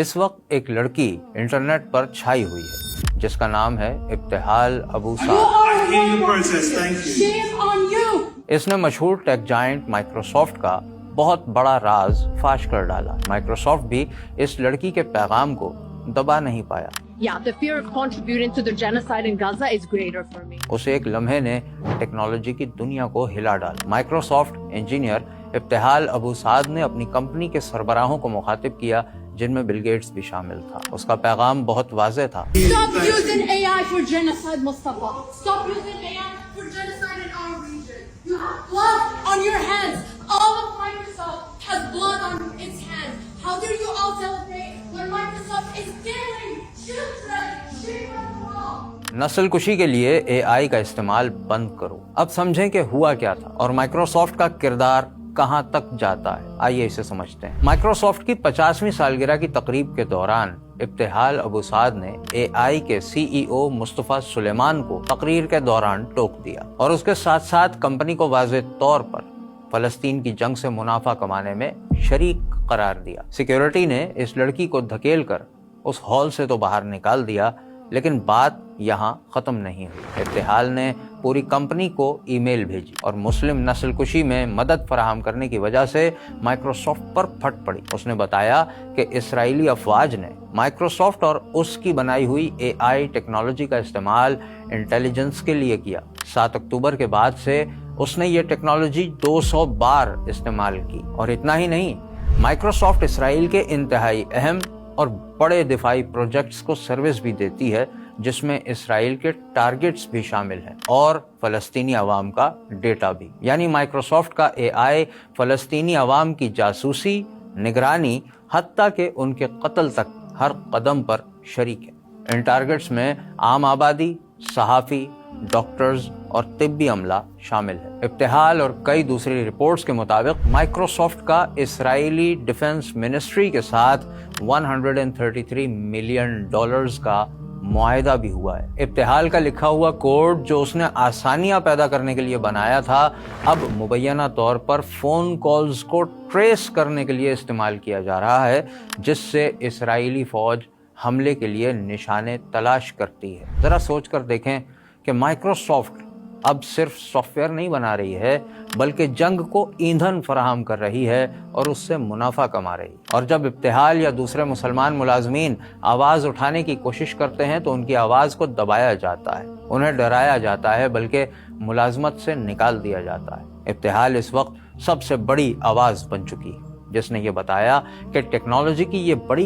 اس وقت ایک لڑکی انٹرنیٹ پر چھائی ہوئی ہے جس کا نام ہے ابتہال ابو سعد۔ اس نے مشہور ٹیک جائنٹ مائکروسافٹ کا بہت بڑا راز فاش کر ڈالا۔ مائکروسافٹ بھی اس لڑکی کے پیغام کو دبا نہیں پایا۔ The fear of contributing to the genocide in Gaza is greater for me. اس ایک لمحے نے ٹیکنالوجی کی دنیا کو ہلا ڈالا۔ مائکروسافٹ انجینئر ابتہال ابو سعد نے اپنی کمپنی کے سربراہوں کو مخاطب کیا جن میں بل گیٹس بھی شامل تھا۔ اس کا پیغام بہت واضح تھا۔ Stop using AI for genocide, Mustafa. Stop using AI for genocide in our region. You have blood on your hands. All of Microsoft has blood on its hands. How do you all celebrate when Microsoft is killing children? Shame on you all. نسل کشی کے لیے اے آئی کا استعمال بند کرو۔ اب سمجھیں کہ ہوا کیا تھا اور مائکروسافٹ کا کردار کہاں تک جاتا ہے۔ آئیے اسے سمجھتے ہیں۔ مائکروسافٹ کی 50ویں سالگرہ کی تقریب کے دوران ابتہال ابو سعد نے اے آئی کے سی ای او مصطفیٰ سلیمان کو تقریر کے دوران ٹوک دیا اور اس کے ساتھ ساتھ کمپنی کو واضح طور پر فلسطین کی جنگ سے منافع کمانے میں شریک قرار دیا۔ سیکیورٹی نے اس لڑکی کو دھکیل کر اس ہال سے تو باہر نکال دیا، لیکن بات یہاں ختم نہیں ہوئی۔ ابتہال نے پوری کمپنی کو ای میل بھیجی اور مسلم نسل کشی میں مدد فراہم کرنے کی وجہ سے مائکروسافٹ پر پھٹ پڑی۔ اس نے بتایا کہ اسرائیلی افواج نے مائکروسافٹ اور اس کی بنائی ہوئی اے آئی ٹیکنالوجی کا استعمال انٹیلیجنس کے لیے کیا۔ 7 اکتوبر کے بعد سے اس نے یہ ٹیکنالوجی 200 بار استعمال کی۔ اور اتنا ہی نہیں، مائکروسافٹ اسرائیل کے انتہائی اہم اور بڑے دفاعی پروجیکٹس کو سروس بھی دیتی ہے جس میں اسرائیل کے ٹارگٹس بھی شامل ہیں اور فلسطینی عوام کا ڈیٹا بھی۔ یعنی مائکروسافٹ کا اے آئی فلسطینی عوام کی جاسوسی، نگرانی، حتیٰ کہ ان کے قتل تک ہر قدم پر شریک ہے۔ ان ٹارگٹس میں عام آبادی، صحافی، ڈاکٹرز اور طبی عملہ شامل ہے۔ ابتہال اور کئی دوسری رپورٹس کے مطابق مائکروسافٹ کا اسرائیلی ڈیفنس منسٹری کے ساتھ $133 ملین کا معاہدہ بھی ہوا ہے۔ ابتہال کا لکھا ہوا کوڈ جو اس نے آسانیاں پیدا کرنے کے لیے بنایا تھا، اب مبینہ طور پر فون کالز کو ٹریس کرنے کے لیے استعمال کیا جا رہا ہے، جس سے اسرائیلی فوج حملے کے لیے نشانے تلاش کرتی ہے۔ ذرا سوچ کر دیکھیں کہ مائکروسافٹ اب صرف سافٹ ویئر نہیں بنا رہی ہے بلکہ جنگ کو ایندھن فراہم کر رہی ہے اور اس سے منافع کما رہی ہے۔ اور جب ابتہال یا دوسرے مسلمان ملازمین آواز اٹھانے کی کوشش کرتے ہیں تو ان کی آواز کو دبایا جاتا ہے، انہیں ڈرایا جاتا ہے، بلکہ ملازمت سے نکال دیا جاتا ہے۔ ابتہال اس وقت سب سے بڑی آواز بن چکی ہے جس نے یہ بتایا کہ ٹیکنالوجی کی یہ بڑی